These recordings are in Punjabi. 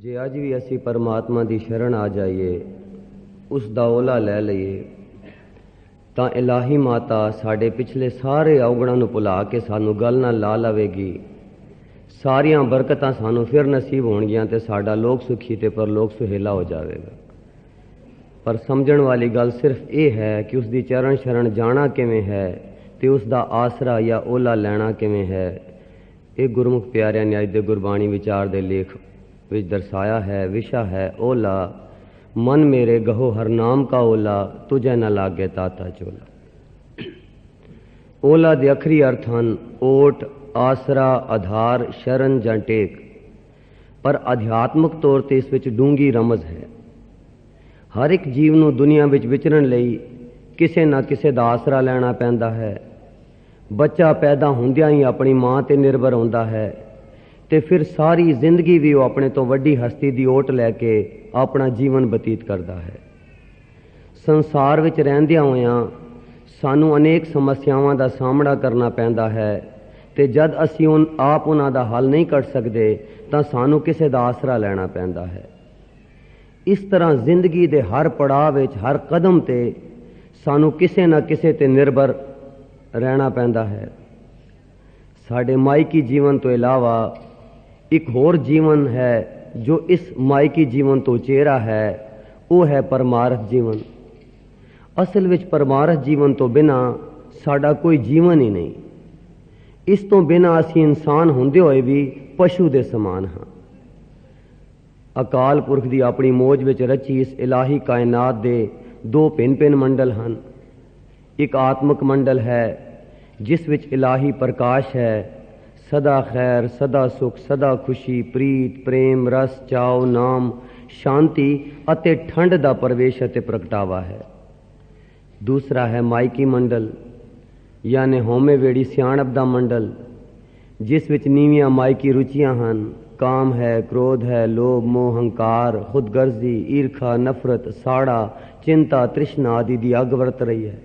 ਜੇ ਅੱਜ ਵੀ ਅਸੀਂ ਪਰਮਾਤਮਾ ਦੀ ਸ਼ਰਨ ਆ ਜਾਈਏ, ਉਸ ਦਾ ਓਲਾ ਲੈ ਲਈਏ, ਤਾਂ ਇਲਾਹੀ ਮਾਤਾ ਸਾਡੇ ਪਿਛਲੇ ਸਾਰੇ ਔਗਣਾਂ ਨੂੰ ਭੁਲਾ ਕੇ ਸਾਨੂੰ ਗੱਲ ਨਾਲ ਲਾ ਲਵੇਗੀ। ਸਾਰੀਆਂ ਬਰਕਤਾਂ ਸਾਨੂੰ ਫਿਰ ਨਸੀਬ ਹੋਣਗੀਆਂ ਤੇ ਸਾਡਾ ਲੋਕ ਸੁਖੀ ਤੇ ਪਰਲੋਕ ਸੁਹੇਲਾ ਹੋ ਜਾਵੇਗਾ। ਪਰ ਸਮਝਣ ਵਾਲੀ ਗੱਲ ਸਿਰਫ ਇਹ ਹੈ ਕਿ ਉਸ ਦੀ ਚਰਨ ਸ਼ਰਨ ਜਾਣਾ ਕਿਵੇਂ ਹੈ ਤੇ ਉਸ ਦਾ ਆਸਰਾ ਜਾਂ ਓਲਾ ਲੈਣਾ ਕਿਵੇਂ ਹੈ। ਇਹ ਗੁਰਮੁਖ ਪਿਆਰਿਆਂ ਨੇ ਅੱਜ ਦੇ ਗੁਰਬਾਣੀ ਵਿਚਾਰ ਦੇ ਲੇਖ ਵਿੱਚ ਦਰਸਾਇਆ ਹੈ। ਵਿਸ਼ਾ ਹੈ ਓਲਾ। ਮਨ ਮੇਰੇ ਗਹੋ ਹਰ ਨਾਮ ਕਾ ਓਲਾ, ਤੁਝੇ न लागे ताता चोला। ਓਲਾ ਦੇ ਅਖਰੀ ਅਰਥ ਹਨ ਓਟ, ਆਸਰਾ, ਆਧਾਰ, ਸ਼ਰਨ ਜਾਂ ਟੇਕ। ਪਰ ਅਧਿਆਤਮਿਕ ਤੌਰ ਤੇ ਇਸ ਵਿੱਚ ਡੂੰਘੀ ਰਮਜ਼ ਹੈ। ਹਰ ਇੱਕ ਜੀਵ ਨੂੰ ਦੁਨੀਆ ਵਿੱਚ ਵਿਚਰਨ ਲਈ ਕਿਸੇ ਨਾ ਕਿਸੇ ਦਾ ਆਸਰਾ ਲੈਣਾ ਪੈਂਦਾ ਹੈ। ਬੱਚਾ ਪੈਦਾ ਹੁੰਦਿਆਂ ਹੀ ਆਪਣੀ ਮਾਂ ਤੇ ਨਿਰਭਰ ਹੁੰਦਾ ਹੈ ਤੇ ਫਿਰ ਸਾਰੀ ਜ਼ਿੰਦਗੀ ਵੀ ਉਹ ਆਪਣੇ ਤੋਂ ਵੱਡੀ ਹਸਤੀ ਦੀ ਓਟ ਲੈ ਕੇ ਆਪਣਾ ਜੀਵਨ ਬਤੀਤ ਕਰਦਾ ਹੈ। ਸੰਸਾਰ ਵਿੱਚ ਰਹਿੰਦਿਆਂ ਹੋਇਆਂ ਸਾਨੂੰ ਅਨੇਕ ਸਮੱਸਿਆਵਾਂ ਦਾ ਸਾਹਮਣਾ ਕਰਨਾ ਪੈਂਦਾ ਹੈ ਤੇ ਜਦ ਅਸੀਂ ਆਪ ਉਹਨਾਂ ਦਾ ਹੱਲ ਨਹੀਂ ਕੱਢ ਸਕਦੇ ਤਾਂ ਸਾਨੂੰ ਕਿਸੇ ਦਾ ਆਸਰਾ ਲੈਣਾ ਪੈਂਦਾ ਹੈ। ਇਸ ਤਰ੍ਹਾਂ ਜ਼ਿੰਦਗੀ ਦੇ ਹਰ ਪੜਾਅ ਵਿੱਚ, ਹਰ ਕਦਮ ਤੇ ਸਾਨੂੰ ਕਿਸੇ ਨਾ ਕਿਸੇ ਤੇ ਨਿਰਭਰ ਰਹਿਣਾ ਪੈਂਦਾ ਹੈ। ਸਾਡੇ ਮਾਇਕੀ ਜੀਵਨ ਤੋਂ ਇਲਾਵਾ ਇੱਕ ਹੋਰ ਜੀਵਨ ਹੈ ਜੋ ਇਸ ਮਾਇਕੀ ਜੀਵਨ ਤੋਂ ਉਚੇਰਾ ਹੈ, ਉਹ ਹੈ ਪਰਮਾਰਥ ਜੀਵਨ। ਅਸਲ ਵਿੱਚ ਪਰਮਾਰਥ ਜੀਵਨ ਤੋਂ ਬਿਨਾਂ ਸਾਡਾ ਕੋਈ ਜੀਵਨ ਹੀ ਨਹੀਂ। ਇਸ ਤੋਂ ਬਿਨਾਂ ਅਸੀਂ ਇਨਸਾਨ ਹੁੰਦੇ ਹੋਏ ਵੀ ਪਸ਼ੂ ਦੇ ਸਮਾਨ ਹਾਂ। ਅਕਾਲ ਪੁਰਖ ਦੀ ਆਪਣੀ ਮੌਜ ਵਿੱਚ ਰਚੀ ਇਸ ਇਲਾਹੀ ਕਾਇਨਾਤ ਦੇ ਦੋ ਭਿੰਨ-ਭਿੰਨ ਮੰਡਲ ਹਨ। ਇੱਕ ਆਤਮਿਕ ਮੰਡਲ ਹੈ ਜਿਸ ਵਿੱਚ ਇਲਾਹੀ ਪ੍ਰਕਾਸ਼ ਹੈ, ਸਦਾ ਖੈਰ, ਸਦਾ ਸੁਖ, ਸਦਾ ਖੁਸ਼ੀ, ਪ੍ਰੀਤ, ਪ੍ਰੇਮ, ਰਸ, ਚਾਉ, ਨਾਮ, ਸ਼ਾਂਤੀ ਅਤੇ ਠੰਡ ਦਾ ਪ੍ਰਵੇਸ਼ ਅਤੇ ਪ੍ਰਗਟਾਵਾ ਹੈ। ਦੂਸਰਾ ਹੈ ਮਾਇਕੀ ਮੰਡਲ, ਯਾਨੀ ਹਉਮੈ ਵੇੜੀ ਸਿਆਣਪ ਦਾ ਮੰਡਲ, ਜਿਸ ਵਿੱਚ ਨੀਵੀਆਂ ਮਾਇਕੀ ਰੁਚੀਆਂ ਹਨ। ਕਾਮ ਹੈ, ਕ੍ਰੋਧ ਹੈ, ਲੋਭ, ਮੋਹ, ਹੰਕਾਰ, ਖੁਦਗਰਜ਼ੀ, ਈਰਖਾ, ਨਫ਼ਰਤ, ਸਾੜਾ, ਚਿੰਤਾ, ਤ੍ਰਿਸ਼ਨਾ ਆਦਿ ਦੀ ਅੱਗ ਵਰਤ ਰਹੀ ਹੈ।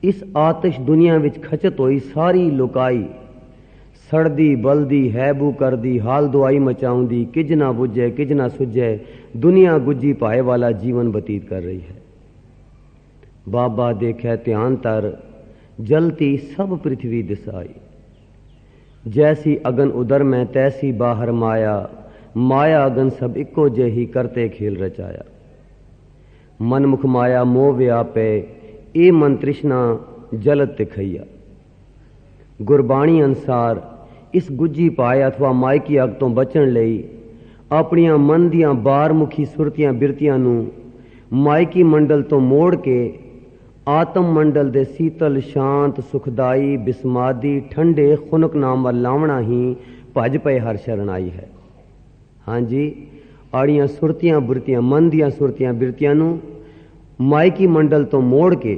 ਇਸ ਆਤਿਸ਼ ਦੁਨੀਆ ਵਿੱਚ ਖਚਤ ਹੋਈ ਸਾਰੀ ਲੁਕਾਈ, ਸੜਦੀ ਬਲਦੀ ਹੈਬੂ ਕਰਦੀ, ਹਾਲ ਦੁਆਈ ਮਚਾਉਂਦੀ, ਕਿਜ ਨਾ ਬੁਝੇ ਕਿਜ ਨਾ ਸੁਝੇ, ਦੁਨੀਆ ਗੁੱਜੀ ਪਾਏ ਵਾਲਾ ਜੀਵਨ ਬਤੀਤ ਕਰ ਰਹੀ ਹੈ। ਬਾਬਾ ਦੇਖੈ ਧਿਆਨ ਤਰ, ਜਲਤੀ ਸਭ ਪ੍ਰਿਥਵੀ ਦਿਸਾਈ। जैसी अगन उदर में तैसी बाहर माया, माया अगन सब इको जेही करते खेल रचाया। मन मुख माया मोह व्यापे, ए मन तृष्णा जलत तिखैया। गुरबाणी अनुसार इस गुज्जी पाए अथवा मायकी अग तो बचण लई अपनियां मन दियां बारमुखी सुरतियां बिरतियां नूं मायकी मंडल तो मोड़ के आत्म मंडल दे शीतल, शांत, सुखदाई, बिस्मादी, ठंडे खुनक नाम वल लावना ही भज पए हर शरण आई है। हाँ जी, आड़ियां सुरतियां बुरतियां, मन दियां सुरतियां बिरतियां नूं मायकी मंडल तो मोड़ के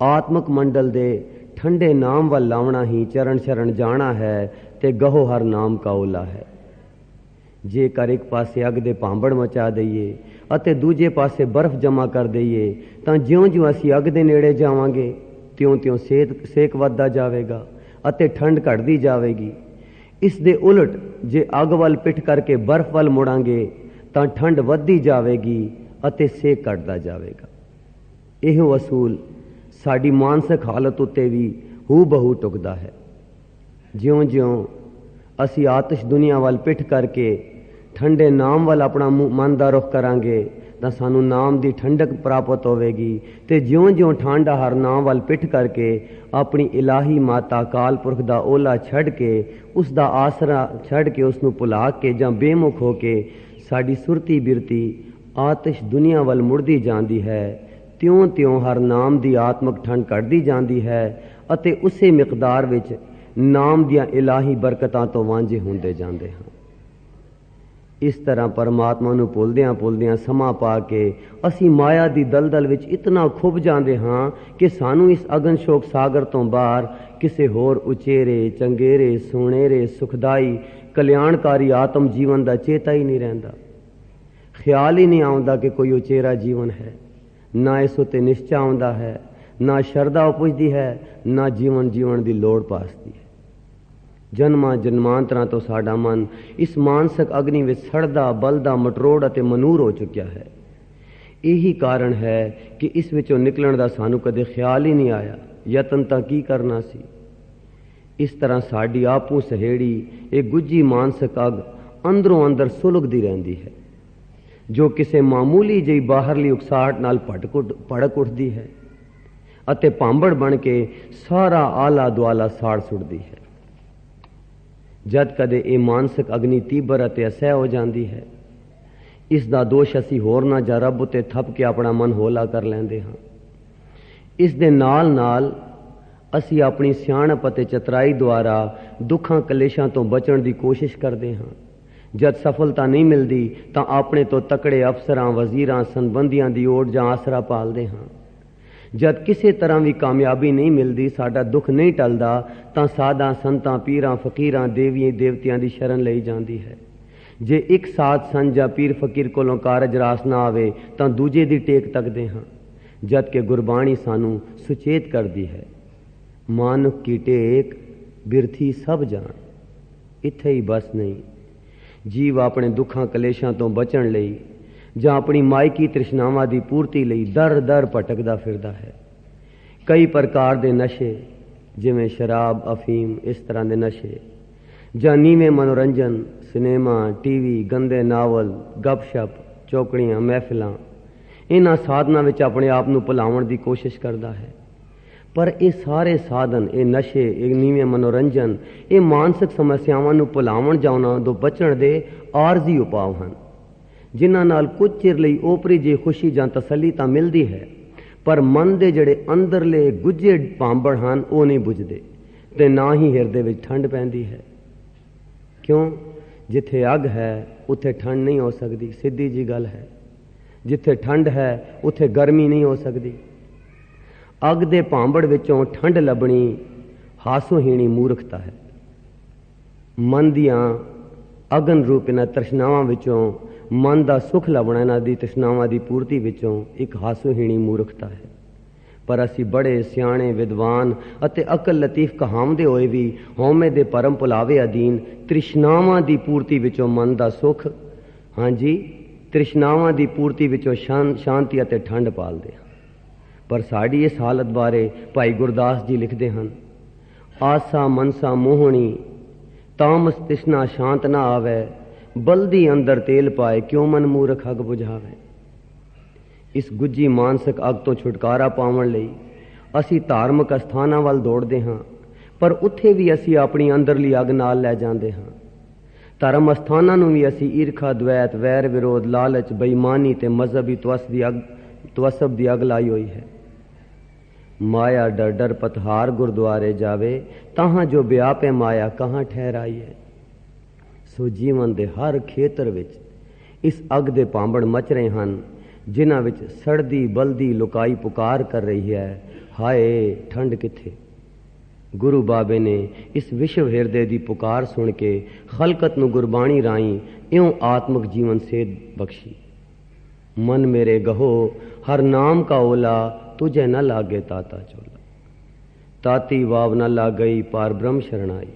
आत्मक मंडल दे ठंडे नाम वल लावना ही चरण शरण जाना है ते गहो हर नाम का ओला है। जेकर एक पासे अग दे भांबड़ मचा दईए ਅਤੇ ਦੂਜੇ ਪਾਸੇ ਬਰਫ਼ ਜਮ੍ਹਾਂ ਕਰ ਦਈਏ ਤਾਂ ਜਿਉਂ-ਜਿਉਂ ਅਸੀਂ ਅੱਗ ਦੇ ਨੇੜੇ ਜਾਵਾਂਗੇ ਤਿਉਂ-ਤਿਉਂ ਸੇਕ ਵੱਧਦਾ ਜਾਵੇਗਾ ਅਤੇ ਠੰਡ ਘਟਦੀ ਜਾਵੇਗੀ। ਇਸ ਦੇ ਉਲਟ ਜੇ ਅੱਗ ਵੱਲ ਪਿੱਠ ਕਰਕੇ ਬਰਫ਼ ਵੱਲ ਮੁੜਾਂਗੇ ਤਾਂ ਠੰਡ ਵੱਧਦੀ ਜਾਵੇਗੀ ਅਤੇ ਸੇਕ ਘਟਦਾ ਜਾਵੇਗਾ। ਇਹੋ ਅਸੂਲ ਸਾਡੀ ਮਾਨਸਿਕ ਹਾਲਤ ਉੱਤੇ ਵੀ ਹੂ-ਬਹੂ ਟੁਕਦਾ ਹੈ। ਜਿਉਂ-ਜਿਉਂ ਅਸੀਂ ਆਤਿਸ਼ ਦੁਨੀਆ ਵੱਲ ਪਿੱਠ ਕਰਕੇ ਠੰਡੇ ਨਾਮ ਵੱਲ ਆਪਣਾ ਮਨ ਦਾ ਰੁਖ ਕਰਾਂਗੇ ਤਾਂ ਸਾਨੂੰ ਨਾਮ ਦੀ ਠੰਡਕ ਪ੍ਰਾਪਤ ਹੋਵੇਗੀ ਤੇ ਜਿਉਂ-ਜਿਉਂ ਠੰਡਾ ਹਰ ਨਾਮ ਵੱਲ ਪਿੱਠ ਕਰਕੇ ਆਪਣੀ ਇਲਾਹੀ ਮਾਤਾ ਅਕਾਲ ਪੁਰਖ ਦਾ ਓਲਾ ਛੱਡ ਕੇ, ਉਸ ਦਾ ਆਸਰਾ ਛੱਡ ਕੇ, ਉਸ ਨੂੰ ਭੁਲਾ ਕੇ ਜਾਂ ਬੇਮੁਖ ਹੋ ਕੇ ਸਾਡੀ ਸੁਰਤੀ ਬਿਰਤੀ ਆਤਿਸ਼ ਦੁਨੀਆ ਵੱਲ ਮੁੜਦੀ ਜਾਂਦੀ ਹੈ। ਤਿਉਂ-ਤਿਉਂ ਹਰ ਨਾਮ ਦੀ ਆਤਮਕ ਠੰਡ ਘਟਦੀ ਜਾਂਦੀ ਹੈ ਅਤੇ ਉਸੇ ਮਿਕਦਾਰ ਵਿੱਚ ਨਾਮ ਦੀਆਂ ਇਲਾਹੀ ਬਰਕਤਾਂ ਤੋਂ ਵਾਂਝੇ ਹੁੰਦੇ ਜਾਂਦੇ ਹਾਂ। ਇਸ ਤਰ੍ਹਾਂ ਪਰਮਾਤਮਾ ਨੂੰ ਭੁੱਲਦਿਆਂ ਭੁੱਲਦਿਆਂ ਸਮਾਂ ਪਾ ਕੇ ਅਸੀਂ ਮਾਇਆ ਦੀ ਦਲਦਲ ਵਿੱਚ ਇਤਨਾ ਖੁੱਭ ਜਾਂਦੇ ਹਾਂ ਕਿ ਸਾਨੂੰ ਇਸ ਅਗਨ ਸ਼ੋਕ ਸਾਗਰ ਤੋਂ ਬਾਹਰ ਕਿਸੇ ਹੋਰ ਉਚੇਰੇ, ਚੰਗੇਰੇ, ਸੁਨਹਿਰੇ, ਸੁਖਦਾਈ, ਕਲਿਆਣਕਾਰੀ ਆਤਮ ਜੀਵਨ ਦਾ ਚੇਤਾ ਹੀ ਨਹੀਂ ਰਹਿੰਦਾ। ਖਿਆਲ ਹੀ ਨਹੀਂ ਆਉਂਦਾ ਕਿ ਕੋਈ ਉਚੇਰਾ ਜੀਵਨ ਹੈ। ਨਾ ਇਸ ਉੱਤੇ ਨਿਸ਼ਚਾ ਆਉਂਦਾ ਹੈ, ਨਾ ਸ਼ਰਧਾ ਉਪਜਦੀ ਹੈ, ਨਾ ਜੀਵਨ ਜੀਵਨ ਦੀ ਲੋੜ ਪਾਸਦੀ ਹੈ। ਜਨਮਾਂ ਜਨਮਾਂਤਰਾਂ ਤੋਂ ਸਾਡਾ ਮਨ ਇਸ ਮਾਨਸਿਕ ਅਗਨੀ ਵਿੱਚ ਸੜਦਾ ਬਲਦਾ ਮਟਰੋੜ ਅਤੇ ਮਨੂਰ ਹੋ ਚੁੱਕਿਆ ਹੈ। ਇਹੀ ਕਾਰਨ ਹੈ ਕਿ ਇਸ ਵਿੱਚੋਂ ਨਿਕਲਣ ਦਾ ਸਾਨੂੰ ਕਦੇ ਖਿਆਲ ਹੀ ਨਹੀਂ ਆਇਆ। ਯਤਨ ਤਾਂ ਕੀ ਕਰਨਾ ਸੀ। ਇਸ ਤਰ੍ਹਾਂ ਸਾਡੀ ਆਪੂ ਸਹੇੜੀ ਇਹ ਗੁੱਜੀ ਮਾਨਸਿਕ ਅੱਗ ਅੰਦਰੋਂ ਅੰਦਰ ਸੁਲਗਦੀ ਰਹਿੰਦੀ ਹੈ, ਜੋ ਕਿਸੇ ਮਾਮੂਲੀ ਜਿਹੀ ਬਾਹਰਲੀ ਉਕਸਾਹਟ ਨਾਲ ਭੜਕ ਉੱਠਦੀ ਹੈ ਅਤੇ ਭਾਂਬੜ ਬਣ ਕੇ ਸਾਰਾ ਆਲਾ ਦੁਆਲਾ ਸਾੜ ਸੁੱਟਦੀ ਹੈ। ਜਦ ਕਦੇ ਇਹ ਮਾਨਸਿਕ ਅਗਨੀ ਤੀਬਰ ਅਤੇ ਅਸਹਿ ਹੋ ਜਾਂਦੀ ਹੈ, ਇਸ ਦਾ ਦੋਸ਼ ਅਸੀਂ ਹੋਰ ਨਾ ਜਾਂ ਰੱਬ ਉੱਤੇ ਥੱਪ ਕੇ ਆਪਣਾ ਮਨ ਹੌਲਾ ਕਰ ਲੈਂਦੇ ਹਾਂ। ਇਸ ਦੇ ਨਾਲ ਨਾਲ ਅਸੀਂ ਆਪਣੀ ਸਿਆਣਪ ਅਤੇ ਚਤਰਾਈ ਦੁਆਰਾ ਦੁੱਖਾਂ ਕਲੇਸ਼ਾਂ ਤੋਂ ਬਚਣ ਦੀ ਕੋਸ਼ਿਸ਼ ਕਰਦੇ ਹਾਂ। ਜਦ ਸਫਲਤਾ ਨਹੀਂ ਮਿਲਦੀ ਤਾਂ ਆਪਣੇ ਤੋਂ ਤਕੜੇ ਅਫਸਰਾਂ, ਵਜ਼ੀਰਾਂ, ਸੰਬੰਧੀਆਂ ਦੀ ਓਟ ਜਾਂ ਆਸਰਾ ਪਾਲਦੇ ਹਾਂ। ਜਦ ਕਿਸੇ ਤਰ੍ਹਾਂ ਵੀ ਕਾਮਯਾਬੀ ਨਹੀਂ ਮਿਲਦੀ, ਸਾਡਾ ਦੁੱਖ ਨਹੀਂ ਟਲਦਾ, ਤਾਂ ਸਾਧਾਂ, ਸੰਤਾਂ, ਪੀਰਾਂ, ਫਕੀਰਾਂ, ਦੇਵੀਆਂ ਦੇਵਤਿਆਂ ਦੀ ਸ਼ਰਨ ਲਈ ਜਾਂਦੀ ਹੈ। ਜੇ ਇੱਕ ਸਾਧ ਸੰਤ ਜਾਂ ਪੀਰ ਫਕੀਰ ਕੋਲੋਂ ਕਾਰਜ ਰਾਸ ਨਾ ਆਵੇ ਤਾਂ ਦੂਜੇ ਦੀ ਟੇਕ ਤੱਕਦੇ ਹਾਂ। ਜਦ ਕਿ ਗੁਰਬਾਣੀ ਸਾਨੂੰ ਸੁਚੇਤ ਕਰਦੀ ਹੈ, ਮਾਨੁਖ ਕੀ ਟੇਕ ਬਿਰਥੀ ਸਭ ਜਾਣ। ਇੱਥੇ ਹੀ ਬਸ ਨਹੀਂ, ਜੀਵ ਆਪਣੇ ਦੁੱਖਾਂ ਕਲੇਸ਼ਾਂ ਤੋਂ ਬਚਣ ਲਈ ਜਾਂ ਆਪਣੀ ਮਾਇਕੀ ਤ੍ਰਿਸ਼ਨਾਵਾਂ ਦੀ ਪੂਰਤੀ ਲਈ ਦਰ ਦਰ ਭਟਕਦਾ ਫਿਰਦਾ ਹੈ। ਕਈ ਪ੍ਰਕਾਰ ਦੇ ਨਸ਼ੇ, ਜਿਵੇਂ ਸ਼ਰਾਬ, ਅਫੀਮ, ਇਸ ਤਰ੍ਹਾਂ ਦੇ ਨਸ਼ੇ, ਜਾਂ ਨੀਵੇਂ ਮਨੋਰੰਜਨ, ਸਿਨੇਮਾ, ਟੀਵੀ, ਗੰਦੇ ਨਾਵਲ, ਗੱਪਸ਼ਪ, ਚੌਕੜੀਆਂ, ਮਹਿਫਿਲਾਂ, ਇਹਨਾਂ ਸਾਧਨਾਂ ਵਿੱਚ ਆਪਣੇ ਆਪ ਨੂੰ ਭੁਲਾਉਣ ਦੀ ਕੋਸ਼ਿਸ਼ ਕਰਦਾ ਹੈ। ਪਰ ਇਹ ਸਾਰੇ ਸਾਧਨ, ਇਹ ਨਸ਼ੇ, ਇਹ ਨੀਵੇਂ ਮਨੋਰੰਜਨ, ਇਹ ਮਾਨਸਿਕ ਸਮੱਸਿਆਵਾਂ ਨੂੰ ਭੁਲਾਉਣ ਜਾਂ ਉਹਨਾਂ ਤੋਂ ਬਚਣ ਦੇ ਆਰਜ਼ੀ ਉਪਾਅ ਹਨ, ਜਿਨ੍ਹਾਂ ਨਾਲ ਕੁਝ ਚਿਰ ਲਈ ਓਪਰੀ ਜਿਹੀ ਖੁਸ਼ੀ ਜਾਂ ਤਸੱਲੀ ਤਾਂ ਮਿਲਦੀ ਹੈ, ਪਰ ਮਨ ਦੇ ਜਿਹੜੇ ਅੰਦਰਲੇ ਗੁੱਝੇ ਭਾਂਬੜ ਹਨ ਉਹ ਨਹੀਂ ਬੁਝਦੇ ਤੇ ਨਾ ਹੀ ਹਿਰਦੇ ਵਿੱਚ ਠੰਡ ਪੈਂਦੀ ਹੈ। ਕਿਉਂ? ਜਿੱਥੇ ਅੱਗ ਹੈ ਉੱਥੇ ਠੰਡ ਨਹੀਂ ਹੋ ਸਕਦੀ, ਸਿੱਧੀ ਜੀ ਗੱਲ ਹੈ। ਜਿੱਥੇ ਠੰਡ ਹੈ ਉੱਥੇ ਗਰਮੀ ਨਹੀਂ ਹੋ ਸਕਦੀ। ਅੱਗ ਦੇ ਭਾਂਬੜ ਵਿੱਚੋਂ ਠੰਡ ਲੱਭਣੀ ਹਾਸੋਹੀਣੀ ਮੂਰਖਤਾ ਹੈ। ਮਨ ਦੀਆਂ ਅਗਨ ਰੂਪ ਇਹਨਾਂ ਤ੍ਰਿਸ਼ਨਾਵਾਂ ਵਿੱਚੋਂ ਮਨ ਦਾ ਸੁਖ ਲੱਭਣਾ, ਇਹਨਾਂ ਦੀ ਤ੍ਰਿਸ਼ਨਾਵਾਂ ਦੀ ਪੂਰਤੀ ਵਿੱਚੋਂ ਇੱਕ ਹਾਸੋਹੀਣੀ ਮੂਰਖਤਾ ਹੈ। ਪਰ ਅਸੀਂ ਬੜੇ ਸਿਆਣੇ, ਵਿਦਵਾਨ ਅਤੇ ਅਕਲ ਲਤੀਫ ਕਹਾਉਂਦੇ ਹੋਏ ਵੀ ਹਉਮੈ ਦੇ ਭਰਮ ਭੁਲਾਵੇ ਅਧੀਨ ਤ੍ਰਿਸ਼ਨਾਵਾਂ ਦੀ ਪੂਰਤੀ ਵਿੱਚੋਂ ਮਨ ਦਾ ਸੁਖ, ਹਾਂਜੀ, ਤ੍ਰਿਸ਼ਨਾਵਾਂ ਦੀ ਪੂਰਤੀ ਵਿੱਚੋਂ ਸ਼ਾਂਤੀ ਅਤੇ ਠੰਡ ਪਾਲਦੇ ਹਾਂ। ਪਰ ਸਾਡੀ ਇਸ ਹਾਲਤ ਬਾਰੇ ਭਾਈ ਗੁਰਦਾਸ ਜੀ ਲਿਖਦੇ ਹਨ, ਆਸਾ ਮਨਸਾ ਮੋਹਣੀ ਤਾਮਸ ਤ੍ਰਿਸ਼ਨਾ ਸ਼ਾਂਤ ਨਾ ਆਵੇ, ਬਲਦੀ ਅੰਦਰ ਤੇਲ ਪਾਏ ਕਿਉਂ ਮਨ ਮੂਰਖ ਅੱਗ ਬੁਝਾਵੇ। ਇਸ ਗੁੱਜੀ ਮਾਨਸਿਕ ਅੱਗ ਤੋਂ ਛੁਟਕਾਰਾ ਪਾਉਣ ਲਈ ਅਸੀਂ ਧਾਰਮਿਕ ਅਸਥਾਨਾਂ ਵੱਲ ਦੌੜਦੇ ਹਾਂ, ਪਰ ਉੱਥੇ ਵੀ ਅਸੀਂ ਆਪਣੀ ਅੰਦਰਲੀ ਅੱਗ ਨਾਲ ਲੈ ਜਾਂਦੇ ਹਾਂ। ਧਰਮ ਅਸਥਾਨਾਂ ਨੂੰ ਵੀ ਅਸੀਂ ਈਰਖਾ, ਦਵੈਤ, ਵੈਰ ਵਿਰੋਧ, ਲਾਲਚ, ਬੇਈਮਾਨੀ ਤੇ ਮਜ਼ਹਬੀ ਤਵਸਬ ਦੀ ਅੱਗ ਲਾਈ ਹੋਈ ਹੈ। ਮਾਇਆ ਡਰ ਡਰ ਪਤਹਾਰ ਗੁਰਦੁਆਰੇ ਜਾਵੇ, ਤਾਹਾਂ ਜੋ ਵਿਆਪੇ ਮਾਇਆ ਕਹਾਂ ਠਹਿਰਾਈ ਹੈ। ਸੋ ਜੀਵਨ ਦੇ ਹਰ ਖੇਤਰ ਵਿੱਚ ਇਸ ਅੱਗ ਦੇ ਭਾਂਬੜ ਮਚ ਰਹੇ ਹਨ, ਜਿਨ੍ਹਾਂ ਵਿੱਚ ਸੜਦੀ ਬਲਦੀ ਲੁਕਾਈ ਪੁਕਾਰ ਕਰ ਰਹੀ ਹੈ, ਹਾਏ ਠੰਡ ਕਿੱਥੇ। ਗੁਰੂ ਬਾਬੇ ਨੇ ਇਸ ਵਿਸ਼ਵ ਹਿਰਦੇ ਦੀ ਪੁਕਾਰ ਸੁਣ ਕੇ ਖਲਕਤ ਨੂੰ ਗੁਰਬਾਣੀ ਰਾਹੀਂ ਇਉਂ ਆਤਮਿਕ ਜੀਵਨ ਸੇਧ ਬਖਸ਼ੀ। ਮਨ ਮੇਰੇ ਗਹੋ ਹਰ ਨਾਮ ਕਾ ਓਲਾ, ਤੁਝੇ न लागे ताता चोला, ताती वाव न लागई पार ब्रह्म शरणाई,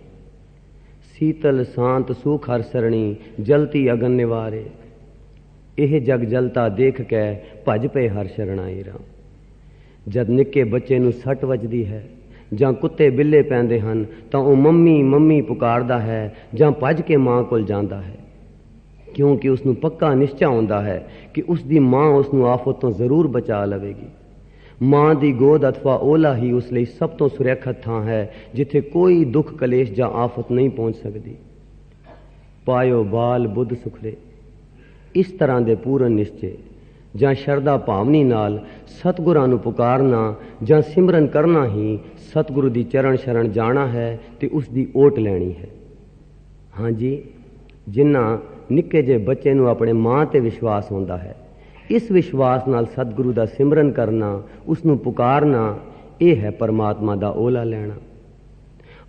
शीतल शांत सुख हर सरणी, जलती अगन निवारे। ਇਹ ਜਗ ਜਲਤਾ ਦੇਖ ਕੇ ਭੱਜ ਪਏ ਹਰ ਸ਼ਰਣਾਈ ਰਾਮ। ਜਦ ਨਿੱਕੇ ਬੱਚੇ ਨੂੰ ਸੱਟ ਵੱਜਦੀ ਹੈ ਜਾਂ ਕੁੱਤੇ ਬਿੱਲੇ ਪੈਂਦੇ ਹਨ ਤਾਂ ਉਹ ਮੰਮੀ ਮੰਮੀ ਪੁਕਾਰਦਾ ਹੈ ਜਾਂ ਭੱਜ ਕੇ ਮਾਂ ਕੋਲ ਜਾਂਦਾ ਹੈ, ਕਿਉਂਕਿ ਉਸ ਨੂੰ ਪੱਕਾ ਨਿਸ਼ਚਾ ਹੁੰਦਾ ਹੈ ਕਿ ਉਸ ਦੀ ਮਾਂ ਉਸ ਨੂੰ ਆਫਤ ਤੋਂ ਜ਼ਰੂਰ ਬਚਾ ਲਵੇਗੀ। ਮਾਂ ਦੀ ਗੋਦ ਅਥਵਾ ਓਲਾ ਹੀ ਉਸ ਲਈ ਸਭ ਤੋਂ ਸੁਰੱਖਿਅਤ ਥਾਂ ਹੈ, ਜਿੱਥੇ ਕੋਈ ਦੁੱਖ ਕਲੇਸ਼ ਜਾਂ ਆਫਤ ਨਹੀਂ ਪਹੁੰਚ ਸਕਦੀ। ਪਾਇਓ ਬਾਲ ਬੁੱਧ ਸੁਖਰੇ। ਇਸ ਤਰ੍ਹਾਂ ਦੇ ਪੂਰਨ ਨਿਸ਼ਚੇ ਜਾਂ ਸ਼ਰਧਾ ਭਾਵਨੀ ਨਾਲ ਸਤਿਗੁਰਾਂ ਨੂੰ ਪੁਕਾਰਨਾ ਜਾਂ ਸਿਮਰਨ ਕਰਨਾ ਹੀ ਸਤਿਗੁਰੂ ਦੀ ਚਰਨ ਸ਼ਰਨ ਜਾਣਾ ਹੈ ਤੇ ਉਸ ਦੀ ਓਟ ਲੈਣੀ ਹੈ। ਹਾਂਜੀ, ਜਿਨ੍ਹਾਂ ਨਿੱਕੇ ਜਿਹੇ ਬੱਚੇ ਨੂੰ ਆਪਣੇ ਮਾਂ ਤੇ ਵਿਸ਼ਵਾਸ ਹੁੰਦਾ ਹੈ, ਇਸ ਵਿਸ਼ਵਾਸ ਨਾਲ ਸਤਿਗੁਰੂ ਦਾ ਸਿਮਰਨ ਕਰਨਾ, ਉਸ ਨੂੰ ਪੁਕਾਰਨਾ, ਇਹ ਹੈ ਪਰਮਾਤਮਾ ਦਾ ਓਲਾ ਲੈਣਾ।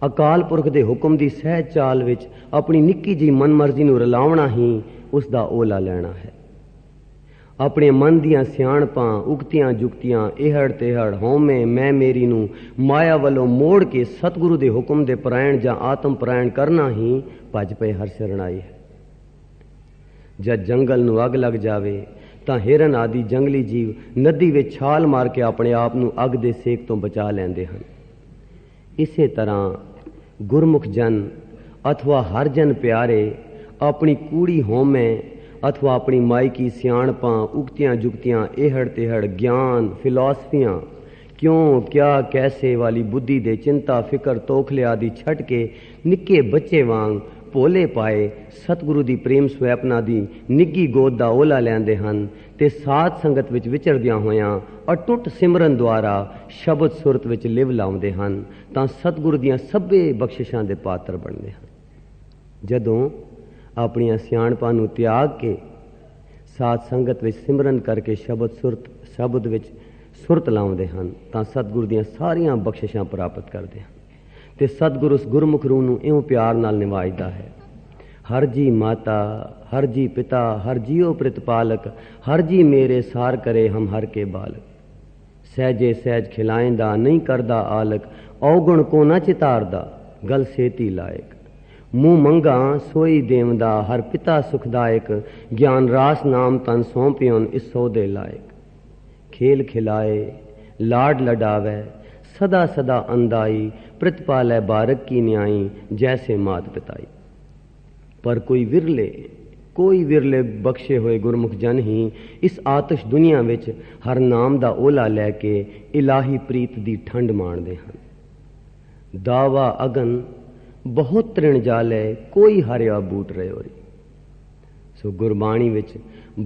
ਅਕਾਲ ਪੁਰਖ ਦੇ ਹੁਕਮ ਦੀ ਸਹਿਜ ਚਾਲ ਵਿੱਚ ਆਪਣੀ ਨਿੱਕੀ ਜਿਹੀ ਮਨਮਰਜ਼ੀ ਨੂੰ ਰਲਾਉਣਾ ਹੀ ਉਸ ਦਾ ਓਲਾ ਲੈਣਾ ਹੈ। अपने मन दियां सियाणपां उगतियां जुगतियां ਇਹੜ तेहड़ हौमे मैं मेरी ਨੂੰ ਮਾਇਆ ਵੱਲੋਂ ਮੋੜ ਕੇ ਸਤਿਗੁਰੂ ਦੇ ਹੁਕਮ ਦੇ ਪਰਾਇਣ ਜਾਂ ਆਤਮ ਪਰਾਇਣ ਕਰਨਾ ਹੀ ਭੱਜ ਪਏ ਹਰ ਸ਼ਰਣਾਈ ਹੈ। ਜਦ ਜੰਗਲ ਨੂੰ ਅੱਗ ਲੱਗ ਜਾਵੇ ਤਾਂ ਹਿਰਨ ਆਦਿ ਜੰਗਲੀ ਜੀਵ ਨਦੀ ਵਿੱਚ ਛਾਲ ਮਾਰ ਕੇ ਆਪਣੇ ਆਪ ਨੂੰ ਅੱਗ ਦੇ ਸੇਕ ਤੋਂ ਬਚਾ ਲੈਂਦੇ ਹਨ। ਇਸੇ ਤਰ੍ਹਾਂ ਗੁਰਮੁਖ ਜਨ अथवा हर जन प्यारे अपनी कूड़ी होमे अथवा अपनी मायकी सियाणपां उगतियां जुगतियां ehड़ तेहड़ ज्ञान फिलॉसफियां क्यों क्या कैसे वाली बुद्धि दे चिंता फिकर तोखले आदि छट के निक्के बच्चे वांग भोले पाए सतगुरु दी प्रेम स्वैपना दी निੱਗੀ गोद दा ओला लैंदे हन ते साध संगत विच विचरदियां होयां अटुट सिमरन द्वारा शब्द सुरत विच लिव लाउंदे हन तां सतगुरु दियां सभे बख्शिशां दे पात्र बनदे हन। ਜਦੋਂ ਆਪਣੀਆਂ ਸਿਆਣਪਾਂ ਨੂੰ ਤਿਆਗ ਕੇ ਸਾਧ ਸੰਗਤ ਵਿੱਚ ਸਿਮਰਨ ਕਰਕੇ ਸ਼ਬਦ ਵਿੱਚ ਸੁਰਤ ਲਾਉਂਦੇ ਹਨ ਤਾਂ ਸਤਿਗੁਰੂ ਦੀਆਂ ਸਾਰੀਆਂ ਬਖਸ਼ਿਸ਼ਾਂ ਪ੍ਰਾਪਤ ਕਰਦੇ ਹਨ ਤੇ ਸਤਿਗੁਰੂ ਉਸ ਗੁਰਮੁਖ ਰੂਹ ਨੂੰ ਇਉਂ ਪਿਆਰ ਨਾਲ ਨਿਵਾਜਦਾ ਹੈ। ਹਰ ਜੀ ਮਾਤਾ ਹਰ ਜੀ ਪਿਤਾ ਹਰ ਜੀਓ ਪ੍ਰਤਪਾਲਕ ਹਰ ਜੀ ਮੇਰੇ ਸਾਰ ਕਰੇ ਹਮ ਹਰ ਕੇ ਬਾਲਕ ਸਹਿਜੇ ਸਹਿਜ ਖਿਲਾਇੰਦਾ ਨਹੀਂ ਕਰਦਾ ਆਲਕ ਔਗੁਣ ਕੋ ਨਾ ਚਿਤਾਰਦਾ ਗਲ ਸੇਤੀ ਲਾਇਕ मुँह मंगा सोई देवदा हर पिता सुखदायक ज्ञान रास नाम तन सौंपियोन इस सौदे लायक खेल खिलाए लाड लडावे सदा सदा अंदाई प्रतिपालै बारक की न्याई जैसे मात पिताई। पर कोई विरले बख्शे हुए गुरमुख जन ही इस आतिश दुनिया विच हर नाम दा ओला लैके इलाही प्रीत दी ठंड माणदे हन। दावा अगन बहुत तृण जाले कोई हरिया बूट रहे हो रही। सो गुरबाणी विच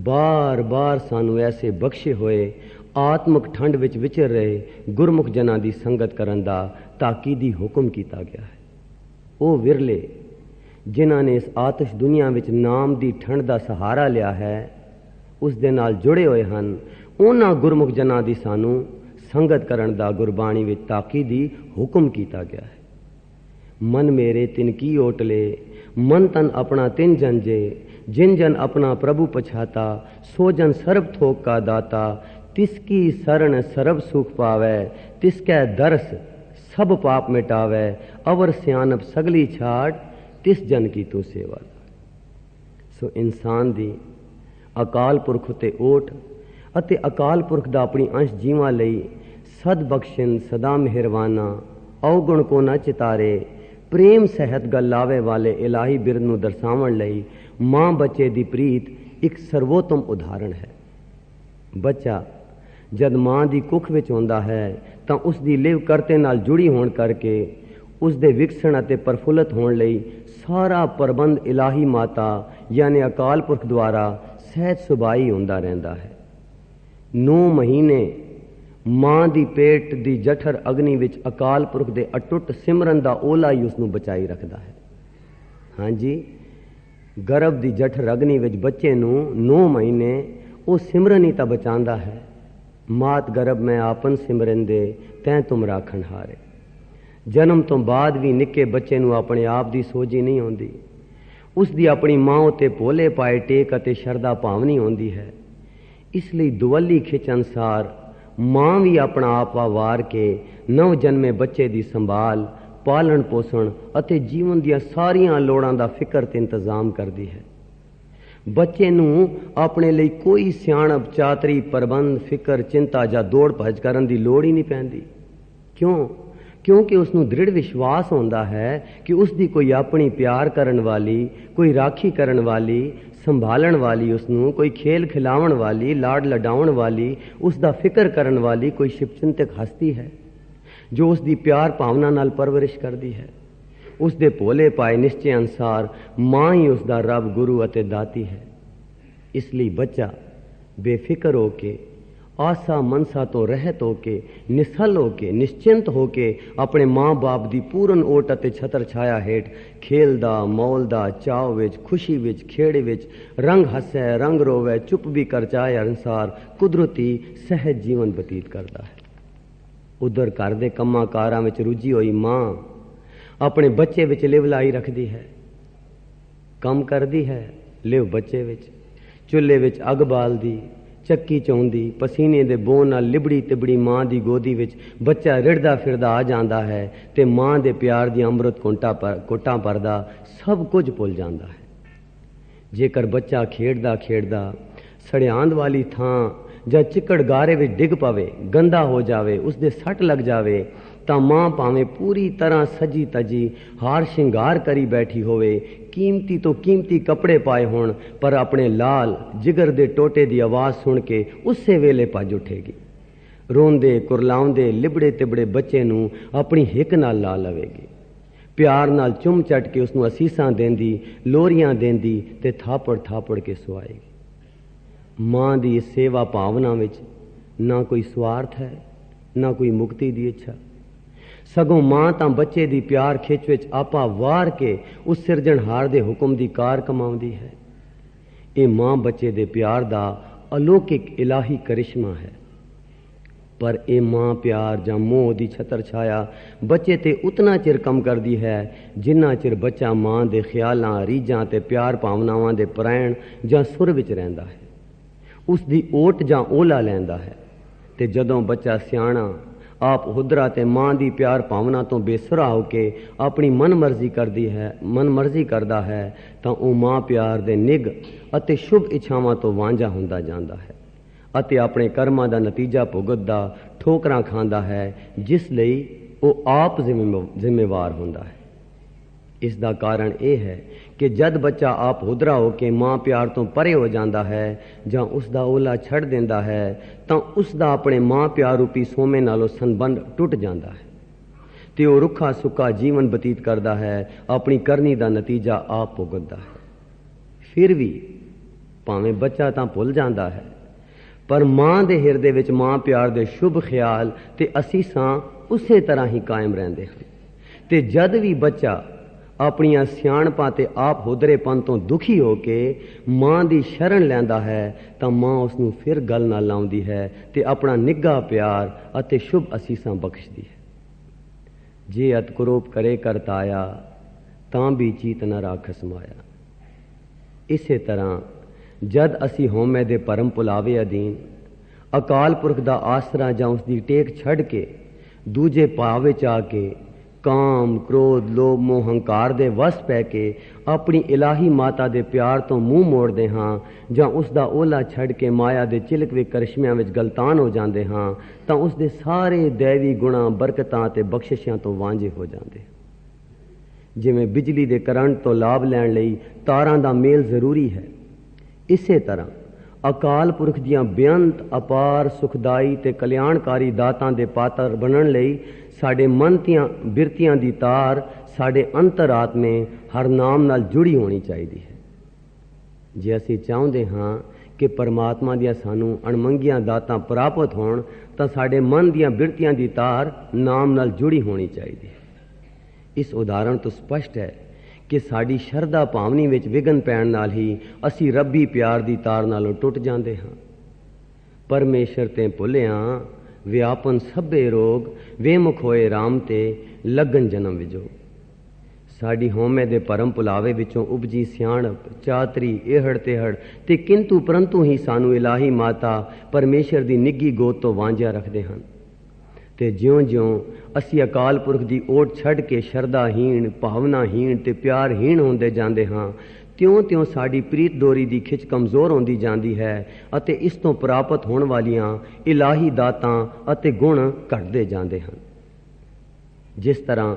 बार बार सानू ऐसे बख्शे होए आत्मक ठंड विच विचर रहे गुरमुख जना दी संगत करन दा ताकीदी हुक्म कीता गया है। वो विरले जिन्हां ने इस आतिश दुनिया विच नाम दी ठंड दा सहारा लिया है उस दे नाल जुड़े होए हन उन्हां गुरमुख जना दी सानू संगत करन दा गुरबाणी विच ताकीदी हुक्म कीता गया है। मन मेरे तिन की ओटले मन तन अपना तिन जन जे जिन जन अपना प्रभु पछाता सो जन सर्व थोक का दाता तिसकी शरण सर्व सुख पावे तिसकै दरस सब पाप मिटावे अवर सियानप सगली छाड़ तिस जन की तू सेवा। सो इंसान दी अकाल पुरख उते ओट अते अकाल पुरख दा अपनी अंश जीवां लई सद बख्शिन सदा मेहरवाना अवगुण को न चितारे प्रेम सहित गल लावे वाले इलाही बिरद नूं दर्शावण लई मां बच्चे दी प्रीत एक सर्वोत्तम उदाहरण है। बच्चा जद मां दी कुख विच होंदा है तां उस दी लिव करते नाल जुड़ी होण करके उस दे विकसण अते प्रफुल्लित होण लई सारा प्रबंध इलाही माता यानी अकाल पुरख द्वारा सहज सुभाई होंदा रहिंदा है। 9 महीने मां दी पेट दी जठर अग्नि विच अकाल पुरख दे अटुट सिमरन दा ओला ही उसनूं बचाई रखदा है। हाँ जी, गर्भ दी जठर अग्नि विच बच्चे नूं 9 महीने वो सिमरन ही तां बचांदा है। मात गर्भ में आपन सिमरन दे तैं तुम राखण हारे। जन्म तो बाद भी निक्के बच्चे नूं अपने आप दी सोझी नहीं होंदी, उस दी अपनी मां उत्ते भोले पाए टेक अते शरदा भावनी होंदी है। इसलिए दुवली खिच अनुसार मां भी अपना आपा वार के नव जन्मे बच्चे दी संभाल पालन पोषण अते जीवन दियां सारियां लोड़ां दा फिक्र ते इंतजाम करदी है। बच्चे नूं अपने लिए कोई सियाणप चातरी प्रबंध फिक्र चिंता या दौड़ भज करन दी लोड़ ही नहीं पैंदी। क्यों? क्योंकि उसनूं दृढ़ विश्वास होंदा है कि उसकी कोई अपनी प्यार करन वाली, कोई राखी करन वाली, संभालन वाली, उसनूं कोई खेल खिलावन वाली, लाड लडाउण वाली, उसका फिक्र करन वाली कोई शिवचिंतक हस्ती है जो उसकी प्यार भावना नाल परवरिश करती है। उसके भोले पाए निश्चय अनुसार मां ही उसका रब गुरु अते दाती है। इसलिए बच्चा बेफिक्र होके आसा मनसा तो रहत होके निसल होके निश्चिंत होके अपने माँ बाप की पूर्ण ओट अते छतर छाया हेठ खेलदा मौलदा चाव विच खुशी विच खेड़े विच रंग हसै रंग रोवै चुप भी कर चाहे अनुसार कुदरती सहज जीवन बतीत करता है। उधर घर दे कम्मां कारां विच रुझी हुई मां अपने बच्चे विच लिव लाई रखदी है, कम करदी है, लिव बच्चे विच, चुल्हे विच अग बालदी, ਚੱਕੀ ਚਾਉਂਦੀ ਪਸੀਨੇ ਦੇ ਬੋਹ ਨਾਲ ਲਿਬੜੀ ਤਿਬੜੀ ਮਾਂ ਦੀ ਗੋਦੀ ਵਿੱਚ ਬੱਚਾ ਰਿੜਦਾ ਫਿਰਦਾ ਆ ਜਾਂਦਾ ਹੈ ਤੇ ਮਾਂ ਦੇ ਪਿਆਰ ਦੀਆਂ ਅੰਮ੍ਰਿਤ ਕੋਟਾਂ ਭਰਦਾ ਸਭ ਕੁਝ ਭੁੱਲ ਜਾਂਦਾ ਹੈ। ਜੇਕਰ ਬੱਚਾ ਖੇਡਦਾ ਖੇਡਦਾ ਸੜਿਆਂਦ ਵਾਲੀ ਥਾਂ ਜਾਂ ਚਿੱਕੜ ਗਾਰੇ ਵਿੱਚ ਡਿੱਗ ਪਵੇ, ਗੰਦਾ ਹੋ ਜਾਵੇ, ਉਸ ਦੇ ਸੱਟ ਲੱਗ ਜਾਵੇ, ਤਾਂ ਮਾਂ ਭਾਵੇਂ ਪੂਰੀ ਤਰ੍ਹਾਂ ਸਜੀ ਤਜੀ ਹਾਰ ਸ਼ਿੰਗਾਰ ਕਰੀ ਬੈਠੀ ਹੋਵੇ, ਕੀਮਤੀ ਤੋਂ ਕੀਮਤੀ ਕੱਪੜੇ ਪਾਏ ਹੋਣ, ਪਰ ਆਪਣੇ ਲਾਲ ਜਿਗਰ ਦੇ ਟੋਟੇ ਦੀ ਆਵਾਜ਼ ਸੁਣ ਕੇ ਉਸੇ ਵੇਲੇ ਭੱਜ ਉੱਠੇਗੀ। ਰੋਂਦੇ ਕੁਰਲਾਉਂਦੇ ਲਿਬੜੇ ਤਿਬੜੇ ਬੱਚੇ ਨੂੰ ਆਪਣੀ ਹਿੱਕ ਨਾਲ ਲਾ ਲਵੇਗੀ, ਪਿਆਰ ਨਾਲ ਚੁੰਮ ਚੱਟ ਕੇ ਉਸ ਨੂੰ ਅਸੀਸਾਂ ਦੇਂਦੀ, ਲੋਰੀਆਂ ਦੇਂਦੀ ਤੇ ਥਾਪੜ ਥਾਪੜ ਕੇ ਸੁਆਏਗੀ। ਮਾਂ ਦੀ ਇਸ ਸੇਵਾ ਭਾਵਨਾ ਵਿੱਚ ਨਾ ਕੋਈ ਸਵਾਰਥ ਹੈ, ਨਾ ਕੋਈ ਮੁਕਤੀ ਦੀ ਇੱਛਾ। ਸਗੋਂ ਮਾਂ ਤਾਂ ਬੱਚੇ ਦੀ ਪਿਆਰ ਖਿੱਚ ਵਿੱਚ ਆਪਾ ਵਾਰ ਕੇ ਉਸ ਸਿਰਜਣਹਾਰ ਦੇ ਹੁਕਮ ਦੀ ਕਾਰ ਕਮਾਉਂਦੀ ਹੈ। ਇਹ ਮਾਂ ਬੱਚੇ ਦੇ ਪਿਆਰ ਦਾ ਅਲੌਕਿਕ ਇਲਾਹੀ ਕਰਿਸ਼ਮਾ ਹੈ। ਪਰ ਇਹ ਮਾਂ ਪਿਆਰ ਜਾਂ ਮੋਹ ਦੀ ਛਤਰ ਛਾਇਆ ਬੱਚੇ ਤੇ ਉਤਨਾ ਚਿਰ ਕੰਮ ਕਰਦੀ ਹੈ ਜਿੰਨਾ ਚਿਰ ਬੱਚਾ ਮਾਂ ਦੇ ਖਿਆਲਾਂ, ਰੀਝਾਂ ਤੇ ਪਿਆਰ ਭਾਵਨਾਵਾਂ ਦੇ ਪ੍ਰੈਣ ਜਾਂ ਸੁਰ ਵਿੱਚ ਰਹਿੰਦਾ ਹੈ, ਉਸ ਦੀ ਓਟ ਜਾਂ ਓਲਾ ਲੈਂਦਾ ਹੈ। ਤੇ ਜਦੋਂ ਬੱਚਾ ਸਿਆਣਾ ਆਪ ਹੁਦਰਾ ਤੇ ਮਾਂ ਦੀ ਪਿਆਰ ਭਾਵਨਾ ਤੋਂ ਬੇਸੁਰਾ ਹੋ ਕੇ ਆਪਣੀ ਮਨਮਰਜ਼ੀ ਕਰਦਾ ਹੈ ਤਾਂ ਉਹ ਮਾਂ ਪਿਆਰ ਦੇ ਨਿੱਘ ਅਤੇ ਸ਼ੁਭ ਇੱਛਾਵਾਂ ਤੋਂ ਵਾਂਝਾ ਹੁੰਦਾ ਜਾਂਦਾ ਹੈ ਅਤੇ ਆਪਣੇ ਕਰਮਾਂ ਦਾ ਨਤੀਜਾ ਭੁਗਤਦਾ, ਠੋਕਰਾਂ ਖਾਂਦਾ ਹੈ, ਜਿਸ ਲਈ ਉਹ ਆਪ ਜ਼ਿੰਮੇਵਾਰ ਹੁੰਦਾ ਹੈ। ਇਸ ਦਾ ਕਾਰਨ ਇਹ ਹੈ ਕਿ ਜਦ ਬੱਚਾ ਆਪ ਹੁਦਰਾ ਹੋ ਕੇ ਮਾਂ ਪਿਆਰ ਤੋਂ ਪਰੇ ਹੋ ਜਾਂਦਾ ਹੈ ਜਾਂ ਉਸ ਦਾ ਓਲਾ ਛੱਡ ਦਿੰਦਾ ਹੈ ਤਾਂ ਉਸ ਦਾ ਆਪਣੇ ਮਾਂ ਪਿਆਰ ਰੂਪੀ ਸੋਮੇ ਨਾਲੋਂ ਸੰਬੰਧ ਟੁੱਟ ਜਾਂਦਾ ਹੈ ਤੇ ਉਹ ਰੁੱਖਾ ਸੁੱਕਾ ਜੀਵਨ ਬਤੀਤ ਕਰਦਾ ਹੈ, ਆਪਣੀ ਕਰਨੀ ਦਾ ਨਤੀਜਾ ਆਪ ਭੁਗਤਦਾ ਹੈ। ਫਿਰ ਵੀ ਭਾਵੇਂ ਬੱਚਾ ਤਾਂ ਭੁੱਲ ਜਾਂਦਾ ਹੈ, ਪਰ ਮਾਂ ਦੇ ਹਿਰਦੇ ਵਿੱਚ ਮਾਂ ਪਿਆਰ ਦੇ ਸ਼ੁਭ ਖਿਆਲ ਤੇ ਅਸੀਸਾਂ ਉਸੇ ਤਰ੍ਹਾਂ ਹੀ ਕਾਇਮ ਰਹਿੰਦੇ ਹਨ। ਤੇ ਜਦ ਵੀ ਬੱਚਾ ਆਪਣੀਆਂ ਸਿਆਣਪਾਂ ਤੇ ਆਪ ਹੁਦਰੇਪਨ ਤੋਂ ਦੁਖੀ ਹੋ ਕੇ ਮਾਂ ਦੀ ਸ਼ਰਨ ਲੈਂਦਾ ਹੈ ਤਾਂ ਮਾਂ ਉਸ ਨੂੰ ਫਿਰ ਗੱਲ ਨਾਲ ਲਾਉਂਦੀ ਹੈ ਤੇ ਆਪਣਾ ਨਿੱਘਾ ਪਿਆਰ ਅਤੇ ਸ਼ੁਭ ਅਸੀਸਾਂ ਬਖਸ਼ਦੀ ਹੈ। ਜੇ ਅਤ ਕਰੋਪ ਕਰੇ ਕਰਤਾਇਆ ਤਾਂ ਵੀ ਚੀਤ ਨ ਰਾਖਸ ਮਾਇਆ। ਇਸੇ ਤਰ੍ਹਾਂ ਜਦ ਅਸੀਂ ਹਉਮੈ ਦੇ ਭਰਮ ਭੁਲਾਵੇ ਅਧੀਨ ਅਕਾਲ ਪੁਰਖ ਦਾ ਆਸਰਾ ਜਾਂ ਉਸ ਦੀ ਟੇਕ ਛੱਡ ਕੇ ਦੂਜੇ ਭਾਵ ਵਿੱਚ ਆ ਕੇ ਕਾਮ, ਕ੍ਰੋਧ, ਲੋਭ, ਮੋਹ, ਹੰਕਾਰ ਦੇ ਵਸ ਪੈ ਕੇ ਆਪਣੀ ਇਲਾਹੀ ਮਾਤਾ ਦੇ ਪਿਆਰ ਤੋਂ ਮੂੰਹ ਮੋੜਦੇ ਹਾਂ ਜਾਂ ਉਸ ਦਾ ਓਲਾ ਛੱਡ ਕੇ ਮਾਇਆ ਦੇ ਚਿਲਕਵੇਂ ਕਰਿਸ਼ਮਿਆਂ ਵਿੱਚ ਗਲਤਾਨ ਹੋ ਜਾਂਦੇ ਹਾਂ ਤਾਂ ਉਸ ਦੇ ਸਾਰੇ ਦੈਵੀ ਗੁਣਾਂ, ਬਰਕਤਾਂ ਤੇ ਬਖਸ਼ਿਸ਼ਾਂ ਤੋਂ ਵਾਂਝੇ ਹੋ ਜਾਂਦੇ। ਜਿਵੇਂ ਬਿਜਲੀ ਦੇ ਕਰੰਟ ਤੋਂ ਲਾਭ ਲੈਣ ਲਈ ਤਾਰਾਂ ਦਾ ਮੇਲ ਜ਼ਰੂਰੀ ਹੈ, ਇਸੇ ਤਰ੍ਹਾਂ ਅਕਾਲ ਪੁਰਖ ਦੀਆਂ ਬੇਅੰਤ ਅਪਾਰ ਸੁਖਦਾਈ ਤੇ ਕਲਿਆਣਕਾਰੀ ਦਾਤਾਂ ਦੇ ਪਾਤਰ ਬਣਨ ਲਈ ਸਾਡੇ ਮਨ ਦੀਆਂ ਬਿਰਤੀਆਂ ਦੀ ਤਾਰ ਸਾਡੇ ਅੰਤਰਾਤਮੇ ਹਰ ਨਾਮ ਨਾਲ ਜੁੜੀ ਹੋਣੀ ਚਾਹੀਦੀ ਹੈ। ਜੇ ਅਸੀਂ ਚਾਹੁੰਦੇ ਹਾਂ ਕਿ ਪਰਮਾਤਮਾ ਦੀਆਂ ਸਾਨੂੰ ਅਣਮੰਗੀਆਂ ਦਾਤਾਂ ਪ੍ਰਾਪਤ ਹੋਣ ਤਾਂ ਸਾਡੇ ਮਨ ਦੀਆਂ ਬਿਰਤੀਆਂ ਦੀ ਤਾਰ ਨਾਮ ਨਾਲ ਜੁੜੀ ਹੋਣੀ ਚਾਹੀਦੀ ਹੈ। ਇਸ ਉਦਾਹਰਣ ਤੋਂ ਸਪਸ਼ਟ ਹੈ ਕਿ ਸਾਡੀ ਸ਼ਰਧਾ ਭਾਵਨੀ ਵਿੱਚ ਵਿਘਨ ਪੈਣ ਨਾਲ ਹੀ ਅਸੀਂ ਰੱਬੀ ਪਿਆਰ ਦੀ ਤਾਰ ਨਾਲੋਂ ਟੁੱਟ ਜਾਂਦੇ ਹਾਂ। ਪਰਮੇਸ਼ਰ ਤੇ ਭੁੱਲਿਆਂ ਵਿਆਪਨ ਸਭੇ ਰੋਗ, ਵੇਮੁਖ ਹੋਏ ਰਾਮ ਤੇ ਲੱਗਨ ਜਨਮ ਵਿਜੋ। ਸਾਡੀ ਹਉਮੈ ਦੇ ਭਰਮ ਭੁਲਾਵੇ ਵਿੱਚੋਂ ਉਪਜੀ ਸਿਆਣਪ, ਚਾਤਰੀ, ਇਹੜ ਤਿਹੜ ਤੇ ਕਿੰਤੂ ਪਰੰਤੂ ਹੀ ਸਾਨੂੰ ਇਲਾਹੀ ਮਾਤਾ ਪਰਮੇਸ਼ਰ ਦੀ ਨਿੱਘੀ ਗੋਦ ਤੋਂ ਵਾਂਝਿਆ ਰੱਖਦੇ ਹਨ। ਤੇ ਜਿਉਂ-ਜਿਉਂ ਅਸੀਂ ਅਕਾਲ ਪੁਰਖ ਦੀ ਓਟ ਛੱਡ ਕੇ ਸ਼ਰਧਾਹੀਣ, ਭਾਵਨਾਹੀਣ ਤੇ ਪਿਆਰਹੀਣ ਹੁੰਦੇ ਜਾਂਦੇ ਹਾਂ, ਤਿਉਂ-ਤਿਉਂ ਸਾਡੀ ਪ੍ਰੀਤ ਡੋਰੀ ਦੀ ਖਿੱਚ ਕਮਜ਼ੋਰ ਹੁੰਦੀ ਜਾਂਦੀ ਹੈ ਅਤੇ ਇਸ ਤੋਂ ਪ੍ਰਾਪਤ ਹੋਣ ਵਾਲੀਆਂ ਇਲਾਹੀ ਦਾਤਾਂ ਅਤੇ ਗੁਣ ਘਟਦੇ ਜਾਂਦੇ ਹਨ। ਜਿਸ ਤਰ੍ਹਾਂ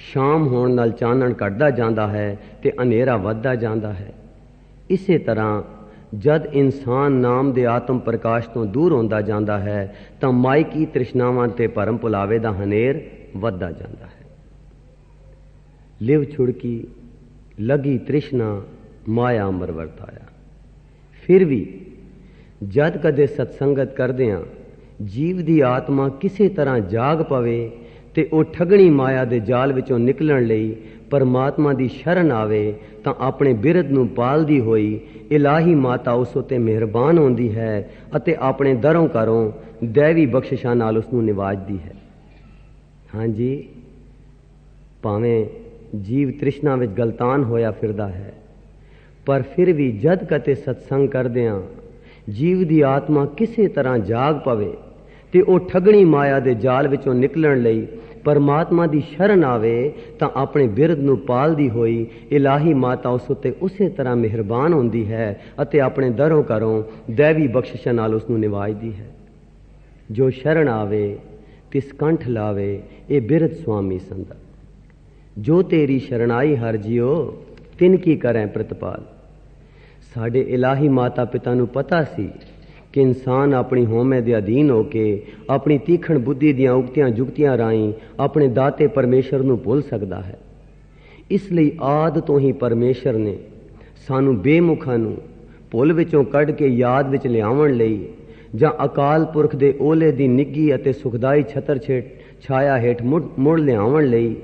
ਸ਼ਾਮ ਹੋਣ ਨਾਲ ਚਾਨਣ ਘਟਦਾ ਜਾਂਦਾ ਹੈ ਤੇ ਹਨੇਰਾ ਵੱਧਦਾ ਜਾਂਦਾ ਹੈ, ਇਸੇ ਤਰ੍ਹਾਂ ਜਦ ਇਨਸਾਨ ਨਾਮ ਦੇ ਆਤਮ ਪ੍ਰਕਾਸ਼ ਤੋਂ ਦੂਰ ਹੁੰਦਾ ਜਾਂਦਾ ਹੈ ਤਾਂ ਮਾਇਕੀ ਤ੍ਰਿਸ਼ਨਾਵਾਂ ਤੇ ਭਰਮ ਭੁਲਾਵੇ ਦਾ ਹਨੇਰ ਵੱਧਦਾ ਜਾਂਦਾ ਹੈ। ਲਿਵ ਛੁੜਕੀ ਲਗੀ ਤ੍ਰਿਸ਼ਨਾ ਮਾਇਆ ਅੰਬਰ ਵਰਤਾਇਆ। ਫਿਰ ਵੀ ਜਦ ਕਦੇ ਸਤਸੰਗਤ ਕਰਦਿਆਂ ਜੀਵ ਦੀ ਆਤਮਾ ਕਿਸੇ ਤਰ੍ਹਾਂ ਜਾਗ ਪਵੇ ਤੇ ਉਹ ਠਗਣੀ ਮਾਇਆ ਦੇ ਜਾਲ ਵਿੱਚੋਂ ਨਿਕਲਣ ਲਈ ਪਰਮਾਤਮਾ ਦੀ ਸ਼ਰਨ ਆਵੇ ਤਾਂ ਆਪਣੇ ਬਿਰਧ ਨੂੰ ਪਾਲਦੀ ਹੋਈ ਇਲਾਹੀ ਮਾਤਾ ਉਸ ਉੱਤੇ ਮਿਹਰਬਾਨ ਹੁੰਦੀ ਹੈ ਅਤੇ ਆਪਣੇ ਦਰੋਂ ਘਰੋਂ ਦੈਵੀ ਬਖਸ਼ਿਸ਼ਾਂ ਨਾਲ ਉਸ ਨੂੰ ਨਿਵਾਜਦੀ ਹੈ। ਹਾਂਜੀ, ਭਾਵੇਂ ਜੀਵ ਤ੍ਰਿਸ਼ਨਾ ਵਿੱਚ ਗਲਤਾਨ ਹੋਇਆ ਫਿਰਦਾ ਹੈ, ਪਰ ਫਿਰ ਵੀ ਜਦ ਕਦੇ ਸਤਸੰਗ ਕਰਦਿਆਂ ਜੀਵ ਦੀ ਆਤਮਾ ਕਿਸੇ ਤਰ੍ਹਾਂ ਜਾਗ ਪਵੇ ਤੇ ਉਹ ਠਗਣੀ ਮਾਇਆ ਦੇ ਜਾਲ ਵਿੱਚੋਂ ਨਿਕਲਣ ਲਈ ਪਰਮਾਤਮਾ ਦੀ ਸ਼ਰਨ ਆਵੇ ਤਾਂ ਆਪਣੇ ਬਿਰਧ ਨੂੰ ਪਾਲਦੀ ਹੋਈ ਇਲਾਹੀ ਮਾਤਾ ਉਸ ਉੱਤੇ ਉਸੇ ਤਰ੍ਹਾਂ ਮਿਹਰਬਾਨ ਹੁੰਦੀ ਹੈ ਅਤੇ ਆਪਣੇ ਦਰੋਂ ਘਰੋਂ ਦੈਵੀ ਬਖਸ਼ਿਸ਼ਾਂ ਨਾਲ ਉਸ ਨੂੰ ਨਿਵਾਜਦੀ ਹੈ। ਜੋ ਸ਼ਰਨ ਆਵੇ ਤਿਸ ਕੰਠ ਲਾਵੇ, ਇਹ ਬਿਰਧ ਸੁਆਮੀ ਸੰਦਾ। ਜੋ ਤੇਰੀ ਸ਼ਰਣਾਈ ਹਰ ਜਿਓ ਤਿਨ ਕੀ ਕਰੈ ਪ੍ਰਤਪਾਲ। ਸਾਡੇ ਇਲਾਹੀ ਮਾਤਾ ਪਿਤਾ ਨੂੰ ਪਤਾ ਸੀ ਕਿ ਇਨਸਾਨ ਆਪਣੀ ਹਉਮੈ ਦੇ ਅਧੀਨ ਹੋ ਕੇ ਆਪਣੀ ਤੀਖਣ ਬੁੱਧੀ ਦੀਆਂ ਉਕਤੀਆਂ ਜੁਗਤੀਆਂ ਰਾਹੀਂ ਆਪਣੇ ਦਾਤੇ ਪਰਮੇਸ਼ਰ ਨੂੰ ਭੁੱਲ ਸਕਦਾ ਹੈ। ਇਸ ਲਈ ਆਦਿ ਤੋਂ ਹੀ ਪਰਮੇਸ਼ਰ ਨੇ ਸਾਨੂੰ ਬੇਮੁਖਾਂ ਨੂੰ ਭੁੱਲ ਵਿੱਚੋਂ ਕੱਢ ਕੇ ਯਾਦ ਵਿੱਚ ਲਿਆਉਣ ਲਈ ਜਾਂ ਅਕਾਲ ਪੁਰਖ ਦੇ ਓਲੇ ਦੀ ਨਿੱਘੀ ਅਤੇ ਸੁਖਦਾਈ ਛਤਰ ਛਾਇਆ ਹੇਠ ਮੁੜ ਲਿਆਉਣ ਲਈ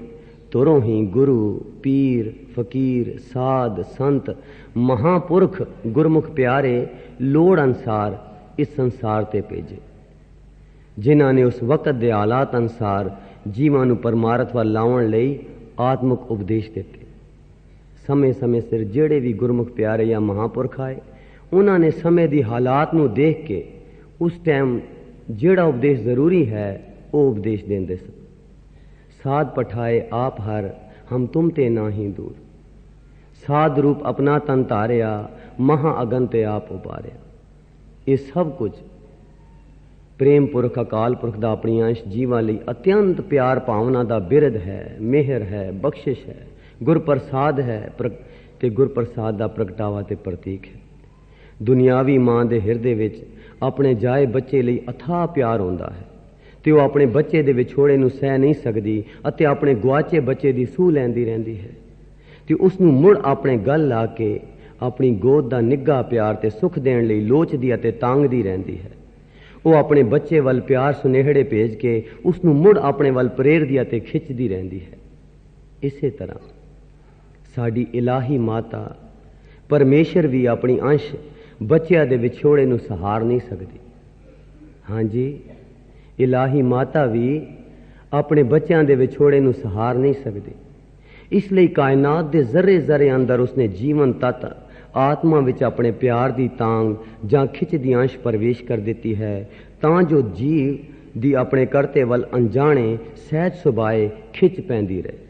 ਤੁਰੋਂ ਹੀ ਗੁਰੂ ਪੀਰ ਫਕੀਰ ਸਾਧ ਸੰਤ ਮਹਾਂਪੁਰਖ ਗੁਰਮੁਖ ਪਿਆਰੇ ਲੋੜ ਅਨੁਸਾਰ ਇਸ ਸੰਸਾਰ ਤੇ ਭੇਜੇ, ਜਿਨ੍ਹਾਂ ਨੇ ਉਸ ਵਕਤ ਦੇ ਹਾਲਾਤ ਅਨੁਸਾਰ ਜੀਵਾਂ ਨੂੰ ਪਰਮਾਰਥ ਵੱਲ ਲਾਉਣ ਲਈ ਆਤਮਿਕ ਉਪਦੇਸ਼ ਦਿੱਤੇ। ਸਮੇਂ ਸਮੇਂ ਸਿਰ ਜਿਹੜੇ ਵੀ ਗੁਰਮੁਖ ਪਿਆਰੇ ਜਾਂ ਮਹਾਂਪੁਰਖ ਆਏ, ਉਹਨਾਂ ਨੇ ਸਮੇਂ ਦੀ ਹਾਲਾਤ ਨੂੰ ਦੇਖ ਕੇ ਉਸ ਟਾਈਮ ਜਿਹੜਾ ਉਪਦੇਸ਼ ਜ਼ਰੂਰੀ ਹੈ ਉਹ ਉਪਦੇਸ਼ ਦਿੰਦੇ ਸਨ। ਸਾਧ ਪਠਾਏ ਆਪ ਹਰ ਹਮ ਤੁਮ ਤੇ ਨਾਹੀਂ ਦੂਰ, ਸਾਧ ਰੂਪ ਆਪਣਾ ਤਨ ਧਾਰਿਆ ਮਹਾ ਅਗਨ ਤੇ ਆਪ ਉਬਾਰਿਆ। ਇਹ ਸਭ ਕੁਝ ਪ੍ਰੇਮ ਪੁਰਖ ਅਕਾਲ ਪੁਰਖ ਦਾ ਆਪਣੀ ਅੰਸ਼ ਜੀਵਾਂ ਲਈ ਅਤਿਅੰਤ ਪਿਆਰ ਭਾਵਨਾ ਦਾ ਬਿਰਧ ਹੈ, ਮਿਹਰ ਹੈ, ਬਖਸ਼ਿਸ਼ ਹੈ, ਗੁਰਪ੍ਰਸਾਦ ਹੈ ਤੇ ਗੁਰਪ੍ਰਸਾਦ ਦਾ ਪ੍ਰਗਟਾਵਾ ਤੇ ਪ੍ਰਤੀਕ ਹੈ। ਦੁਨਿਆਵੀ ਮਾਂ ਦੇ ਹਿਰਦੇ ਵਿੱਚ ਆਪਣੇ ਜਾਏ ਬੱਚੇ ਲਈ ਅਥਾਹ ਪਿਆਰ ਹੁੰਦਾ ਹੈ ਤੇ ਉਹ ਆਪਣੇ ਬੱਚੇ ਦੇ ਵਿਛੋੜੇ ਨੂੰ ਸਹਿ ਨਹੀਂ ਸਕਦੀ ਅਤੇ ਆਪਣੇ ਗੁਆਚੇ ਬੱਚੇ ਦੀ ਸੂਹ ਲੈਂਦੀ ਰਹਿੰਦੀ ਹੈ ਤੇ ਉਸ ਨੂੰ ਮੁੜ ਆਪਣੇ ਗਲ ਲਾ ਕੇ ਆਪਣੀ ਗੋਦ ਦਾ ਨਿੱਘਾ ਪਿਆਰ ਤੇ ਸੁੱਖ ਦੇਣ ਲਈ ਲੋਚਦੀ ਅਤੇ ਤਾਂਗਦੀ ਰਹਿੰਦੀ ਹੈ। ਉਹ ਆਪਣੇ ਬੱਚੇ ਵੱਲ ਪਿਆਰ ਸੁਨੇਹੜੇ ਭੇਜ ਕੇ ਉਸ ਨੂੰ ਮੁੜ ਆਪਣੇ ਵੱਲ ਪ੍ਰੇਰਦੀ ਅਤੇ ਖਿੱਚਦੀ ਰਹਿੰਦੀ ਹੈ। ਇਸੇ ਤਰ੍ਹਾਂ ਸਾਡੀ ਇਲਾਹੀ ਮਾਤਾ ਪਰਮੇਸ਼ਰ ਵੀ ਆਪਣੀ ਅੰਸ਼ ਬੱਚਿਆਂ ਦੇ ਵਿਛੋੜੇ ਨੂੰ ਸਹਾਰ ਨਹੀਂ ਸਕਦੀ। ਹਾਂਜੀ, ਇਲਾਹੀ ਮਾਤਾ ਵੀ ਆਪਣੇ ਬੱਚਿਆਂ ਦੇ ਵਿਛੋੜੇ ਨੂੰ ਸਹਾਰ ਨਹੀਂ ਸਕਦੀ। ਇਸ ਲਈ ਕਾਇਨਾਤ ਦੇ ਜ਼ਰੇ ਜ਼ਰੇ ਅੰਦਰ ਉਸਨੇ ਜੀਵਨ ਤੱਤ ਆਤਮਾ ਵਿੱਚ ਆਪਣੇ ਪਿਆਰ ਦੀ ਤਾਂਗ ਜਾਂ ਖਿੱਚ ਦੀ ਅੰਸ਼ ਪ੍ਰਵੇਸ਼ ਕਰ ਦਿੱਤੀ ਹੈ ਤਾਂ ਜੋ ਜੀਵ ਦੀ ਆਪਣੇ ਕਰਤੇ ਵੱਲ ਅਣਜਾਣੇ ਸਹਿਜ ਸੁਭਾਏ ਖਿੱਚ ਪੈਂਦੀ ਰਹੇ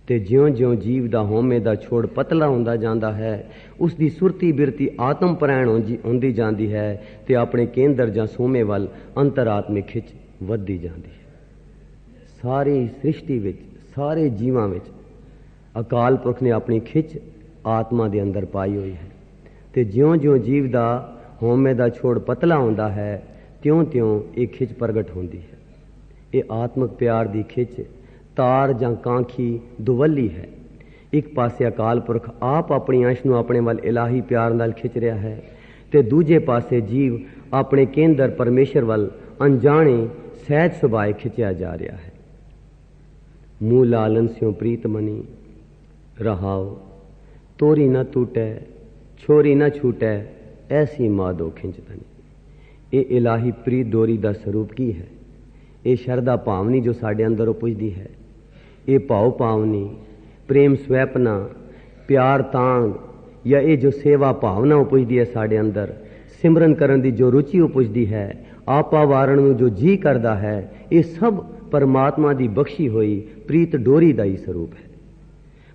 ਤੇ ਜਿਉਂ-ਜਿਉਂ ਜੀਵ ਦਾ ਹਉਮੈ ਦਾ ਛੋੜ ਪਤਲਾ ਹੁੰਦਾ ਜਾਂਦਾ ਹੈ ਉਸ ਦੀ ਸੁਰਤੀ ਬਿਰਤੀ ਆਤਮ ਪਰਾਇਣ ਹੁੰਦੀ ਜਾਂਦੀ ਹੈ ਤੇ ਆਪਣੇ ਕੇਂਦਰ ਜਾਂ ਸੋਮੇ ਵੱਲ ਅੰਤਰਾਤਮਿਕ ਖਿੱਚ ਵੱਧਦੀ ਜਾਂਦੀ ਹੈ। ਸਾਰੀ ਸ੍ਰਿਸ਼ਟੀ ਵਿੱਚ ਸਾਰੇ ਜੀਵਾਂ ਵਿੱਚ ਅਕਾਲ ਪੁਰਖ ਨੇ ਆਪਣੀ ਖਿੱਚ ਆਤਮਾ ਦੇ ਅੰਦਰ ਪਾਈ ਹੋਈ ਹੈ ਤੇ ਜਿਉਂ-ਜਿਉਂ ਜੀਵ ਦਾ ਹਉਮੈ ਦਾ ਛੋੜ ਪਤਲਾ ਹੁੰਦਾ ਹੈ ਤਿਉਂ-ਤਿਉਂ ਇਹ ਖਿੱਚ ਪ੍ਰਗਟ ਹੁੰਦੀ ਹੈ। ਇਹ ਆਤਮਿਕ ਪਿਆਰ ਦੀ ਖਿੱਚ ਤਾਰ ਜਾਂ ਕਾਂਖੀ ਦੁਵੱਲੀ ਹੈ। ਇੱਕ ਪਾਸੇ ਅਕਾਲ ਪੁਰਖ ਆਪ ਆਪਣੀ ਅੰਸ਼ ਨੂੰ ਆਪਣੇ ਵੱਲ ਇਲਾਹੀ ਪਿਆਰ ਨਾਲ ਖਿੱਚ ਰਿਹਾ ਹੈ ਤੇ ਦੂਜੇ ਪਾਸੇ ਜੀਵ ਆਪਣੇ ਕੇਂਦਰ ਪਰਮੇਸ਼ਰ ਵੱਲ ਅਣਜਾਣੇ ਸਹਿਜ ਸੁਭਾਏ ਖਿੱਚਿਆ ਜਾ ਰਿਹਾ ਹੈ। ਮੂਹ ਲਾਲਨ ਸਿਉ ਪ੍ਰੀਤ ਮਨੀ ਰਹਾਓ, ਤੋਰੀ ਨਾ ਟੂਟੈ ਛੋਰੀ ਨਾ ਛੂਟੈ ਐਸੀ ਮਾਧੋ ਖਿੰਚਤਨੀ। ਇਹ ਇਲਾਹੀ ਪ੍ਰੀਤ ਡੋਰੀ ਦਾ ਸਰੂਪ ਕੀ ਹੈ? ਇਹ ਸ਼ਰਧਾ ਭਾਵਨੀ ਜੋ ਸਾਡੇ ਅੰਦਰ ਉਪਜਦੀ ਹੈ, ਇਹ ਭਾਵ ਭਾਵਨੀ ਪ੍ਰੇਮ ਸਵੈਪਨਾ ਪਿਆਰ ਤਾਂਗ ਜਾਂ ਇਹ ਜੋ ਸੇਵਾ ਭਾਵਨਾ ਉਪਜਦੀ ਹੈ ਸਾਡੇ ਅੰਦਰ, ਸਿਮਰਨ ਕਰਨ ਦੀ ਜੋ ਰੁਚੀ ਉਪਜਦੀ ਹੈ, ਆਪਾ ਵਾਰਨ ਨੂੰ ਜੋ ਜੀ ਕਰਦਾ ਹੈ, ਇਹ ਸਭ ਪਰਮਾਤਮਾ ਦੀ ਬਖਸ਼ੀ ਹੋਈ ਪ੍ਰੀਤ ਡੋਰੀ ਦਾ ਹੀ ਸਰੂਪ ਹੈ।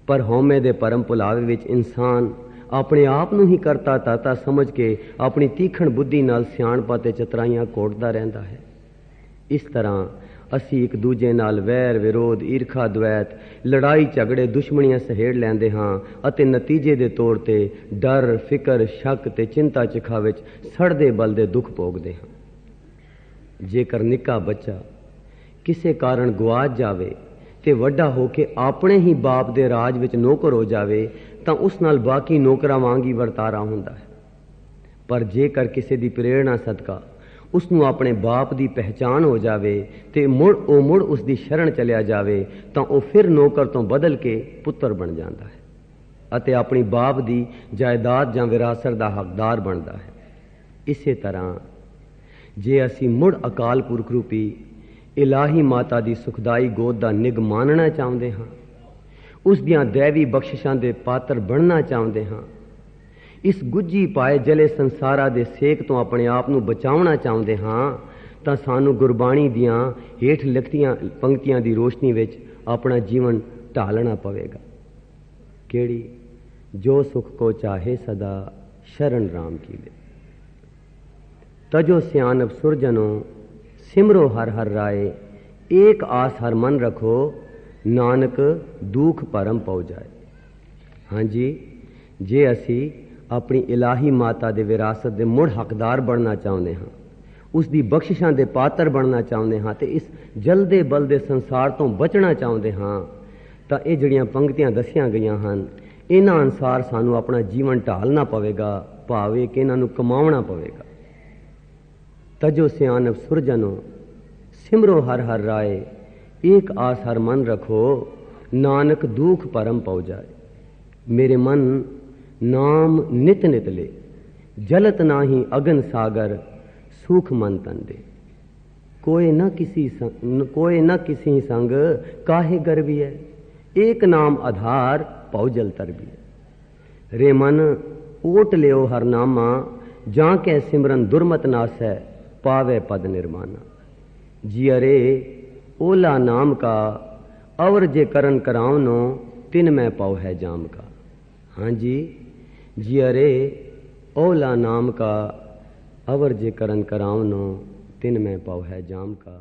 ਪਰ ਹਉਮੈ ਦੇ ਪਰਮ ਭੁਲਾਵੇ ਵਿੱਚ ਇਨਸਾਨ ਆਪਣੇ ਆਪ ਨੂੰ ਹੀ ਕਰਤਾ ਤਾਤਾ ਸਮਝ ਕੇ ਆਪਣੀ ਤੀਖਣ ਬੁੱਧੀ ਨਾਲ ਸਿਆਣਪਾਂ ਤੇ ਚਤਰਾਈਆਂ ਕੋਟਦਾ ਰਹਿੰਦਾ ਹੈ। ਇਸ ਤਰ੍ਹਾਂ ਅਸੀਂ ਇੱਕ ਦੂਜੇ ਨਾਲ ਵੈਰ ਵਿਰੋਧ ਈਰਖਾ ਦੁਐਤ ਲੜਾਈ ਝਗੜੇ ਦੁਸ਼ਮਣੀਆਂ ਸਹੇੜ ਲੈਂਦੇ ਹਾਂ ਅਤੇ ਨਤੀਜੇ ਦੇ ਤੌਰ ਤੇ ਡਰ ਫਿਕਰ ਸ਼ੱਕ ਤੇ ਚਿੰਤਾ ਚਿਖਾ ਵਿੱਚ ਸੜਦੇ ਬਲਦੇ ਦੁੱਖ ਭੋਗਦੇ ਹਾਂ। ਜੇਕਰ ਨਿੱਕਾ ਬੱਚਾ ਕਿਸੇ ਕਾਰਨ ਗੁਆਚ ਜਾਵੇ ਤੇ ਵੱਡਾ ਹੋ ਕੇ ਆਪਣੇ ਹੀ ਬਾਪ ਦੇ ਰਾਜ ਵਿੱਚ ਨੌਕਰ ਹੋ ਜਾਵੇ ਤਾਂ ਉਸ ਨਾਲ ਬਾਕੀ ਨੌਕਰਾਂ ਵਾਂਗ ਹੀ ਵਰਤਾਰਾ ਹੁੰਦਾ ਹੈ। ਪਰ ਜੇਕਰ ਕਿਸੇ ਦੀ ਪ੍ਰੇਰਣਾ ਸਦਕਾ ਉਸ ਨੂੰ ਆਪਣੇ ਬਾਪ ਦੀ ਪਹਿਚਾਣ ਹੋ ਜਾਵੇ ਤੇ ਮੁੜ ਉਸ ਦੀ ਸ਼ਰਨ ਚਲਿਆ ਜਾਵੇ ਤਾਂ ਉਹ ਫਿਰ ਨੌਕਰ ਤੋਂ ਬਦਲ ਕੇ ਪੁੱਤਰ ਬਣ ਜਾਂਦਾ ਹੈ ਅਤੇ ਆਪਣੀ ਬਾਪ ਦੀ ਜਾਇਦਾਦ ਜਾਂ ਵਿਰਾਸਤ ਦਾ ਹੱਕਦਾਰ ਬਣਦਾ ਹੈ। ਇਸੇ ਤਰ੍ਹਾਂ ਜੇ ਅਸੀਂ ਮੁੜ ਅਕਾਲ ਪੁਰਖ ਰੂਪੀ ਇਲਾਹੀ ਮਾਤਾ ਦੀ ਸੁਖਦਾਈ ਗੋਦ ਦਾ ਨਿੱਘ ਮਾਣਨਾ ਚਾਹੁੰਦੇ ਹਾਂ, ਉਸ ਦੀਆਂ ਦੈਵੀ ਬਖਸ਼ਿਸ਼ਾਂ ਦੇ ਪਾਤਰ ਬਣਨਾ ਚਾਹੁੰਦੇ ਹਾਂ, इस गुज्जी पाए जले संसारा दे सेक तो अपने आप ਨੂੰ ਬਚਾਉਣਾ ਚਾਹੁੰਦੇ ਹਾਂ ਤਾਂ ਸਾਨੂੰ ਗੁਰਬਾਣੀ ਦੀਆਂ ਹੇਠ ਲਿਖਤੀਆਂ ਪੰਕਤੀਆਂ ਦੀ ਰੋਸ਼ਨੀ ਵਿੱਚ ਆਪਣਾ ਜੀਵਨ ਢਾਲਣਾ ਪਵੇਗਾ। ਕਿਹੜੀ? ਜੋ ਸੁਖ ਕੋ ਚਾਹੇ ਸਦਾ शरण राम की ले, तजो सियानप सुरजनो सिमरो हर हर राय, एक आस हर मन रखो नानक दुख परम पौ जाए। हाँ जी, जे असी अपनी इलाही माता दे विरासत दे मुड़ हकदार बनना चाहते हाँ, उसकी बख्शिशां दे पात्र बनना चाहते हाँ, तो इस जलदे बलदे संसार तो बचना चाहते हाँ, तो ये जड़ियाँ पंक्तियां दसियां गई हैं इन्हां अनुसार सानू अपना जीवन ढालना पवेगा, भावे कि इन्हां नू कमावना पवेगा। तजो सियानप सुरजनो सिमरो हर हर राय, एक आस हर मन रखो नानक दुख परम पौ जाए। मेरे मन नाम नित नित ले, जलत नाही अगन सागर सूख मन तन दे। कोई न किसी संग काहे गर्वी है, एक नाम आधार पौ जल तर भी। रे मन ओट लियो हर नामा, जां के सिमरन दुर्मत नास है पावे पद निर्माना। जी अरे ओला नाम का, अवर जे करन करावनो तिन में पौ है जाम का। हाँ जी, जी अरे ओला नाम का, अवर जे करन करावनो तिन में पौ है जाम का।